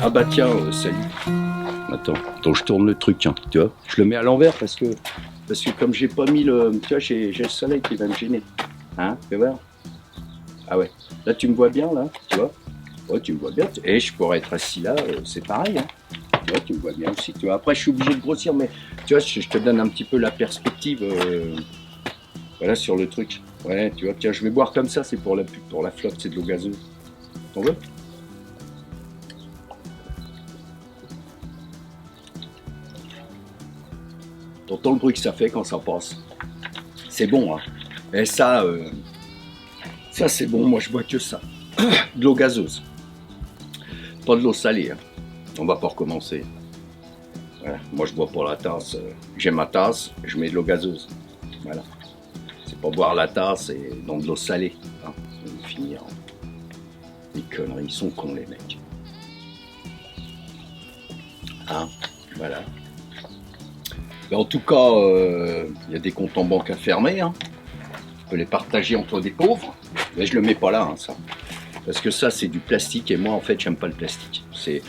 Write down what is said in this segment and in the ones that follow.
Ah bah tiens, salut. Attends, je tourne le truc, hein, tu vois. Je le mets à l'envers parce que comme j'ai pas mis le... Tu vois, j'ai le soleil qui va me gêner. Hein, fais voir. Ah ouais. Là, tu me vois bien, là, tu vois. Ouais, tu me vois bien. Et je pourrais être assis là, c'est pareil, hein. Ouais, tu me vois bien aussi, tu vois. Après, je suis obligé de grossir, mais tu vois, je te donne un petit peu la perspective, voilà, sur le truc. Ouais, tu vois, tiens, je vais boire comme ça, c'est pour la pub, pour la flotte, c'est de l'eau gazeuse. T'en veux? T'entends le bruit que ça fait quand ça passe. C'est bon, hein. Et ça c'est bon, moi je bois que ça. De l'eau gazeuse. Pas de l'eau salée, hein. On va pas recommencer. Voilà. Moi je bois pour la tasse. J'ai ma tasse, je mets de l'eau gazeuse. Voilà. C'est pas boire la tasse et dans de l'eau salée. Hein. On va finir. Les conneries, ils sont cons les mecs. Hein. Voilà. Mais en tout cas, y a des comptes en banque à fermer. Hein. Tu peux les partager entre des pauvres. Mais je le mets pas là, hein, ça. Parce que ça, c'est du plastique et moi, en fait, j'aime pas le plastique. C'est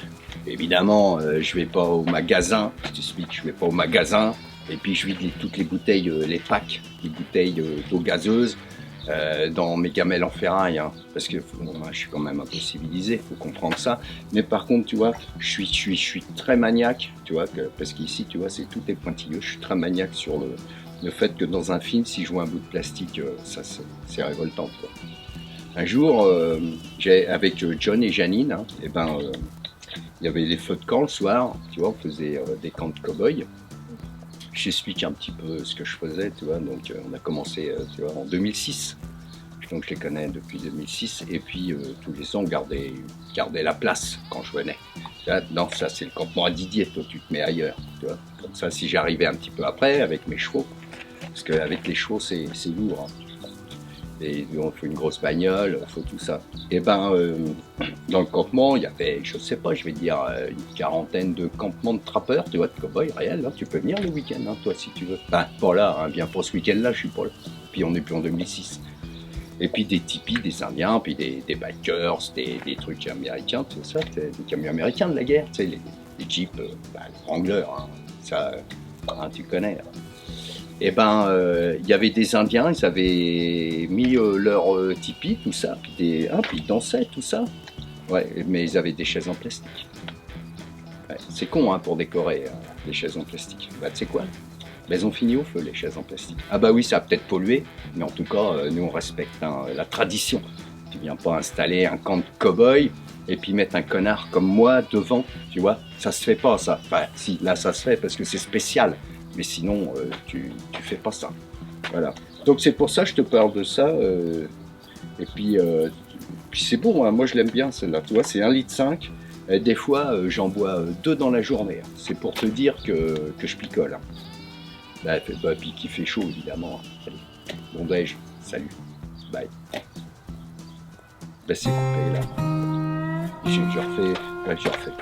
évidemment, je vais pas au magasin. Je t'explique, je vais pas au magasin et puis je vide toutes les bouteilles, les packs, les bouteilles d'eau gazeuse dans mes gamelles en ferraille, hein, parce que bon, moi, je suis quand même un peu civilisé, faut comprendre ça. Mais par contre, tu vois, je suis très maniaque, tu vois, parce qu'ici, tu vois, c'est tout est pointilleux. Je suis très maniaque sur le fait que dans un film, si je vois un bout de plastique, ça c'est révoltant, tu vois. Un jour, avec John et Janine, hein, et ben, il y avait les feux de camp le soir, tu vois, on faisait des camps de cow-boys. J'explique un petit peu ce que je faisais, tu vois, donc on a commencé tu vois, en 2006, donc je les connais depuis 2006, et puis tous les ans on gardait la place quand je venais. Là, non, ça c'est le campement à Didier, toi tu te mets ailleurs, tu vois, comme ça si j'arrivais un petit peu après avec mes chevaux, parce qu'avec les chevaux c'est lourd, hein. Et il faut une grosse bagnole, il faut tout ça. Et ben, dans le campement, il y avait, je sais pas, je vais dire une quarantaine de campements de trappeurs, tu vois, de cow-boys réels. Hein. Tu peux venir le week-end, hein, toi, si tu veux. Enfin, pas là, hein, bien pour ce week-end-là, je suis pas là. Puis on est plus en 2006. Et puis des tipis, des Indiens, puis des bikers, des trucs américains, tout ça, des camions américains de la guerre, tu sais, les Jeeps, les Wrangler, hein, ça, hein, tu connais. Hein. Et ben, il y avait des Indiens, ils avaient mis leur tipi, tout ça, puis ils dansaient, tout ça. Ouais, mais ils avaient des chaises en plastique. Ouais, c'est con, hein, pour décorer des chaises en plastique. Bah, tu sais quoi? Bah, elles ont fini au feu, les chaises en plastique. Ah bah oui, ça a peut-être pollué, mais en tout cas, nous, on respecte hein, la tradition. Tu viens pas installer un camp de cow-boy et puis mettre un connard comme moi devant, tu vois? Ça se fait pas, ça. Enfin, si, là, ça se fait parce que c'est spécial. Mais sinon, tu fais pas ça. Voilà. Donc c'est pour ça que je te parle de ça. Et puis c'est bon, hein, moi je l'aime bien celle-là. Tu vois, c'est 1,5 litre. Et des fois, j'en bois 2 dans la journée. Hein. C'est pour te dire que je picole. Hein. Bah, puis qu'il fait chaud, évidemment. Hein. Allez. Bon déj, salut. Bye. Bah, c'est coupé là. Je refais. Ouais, je refais.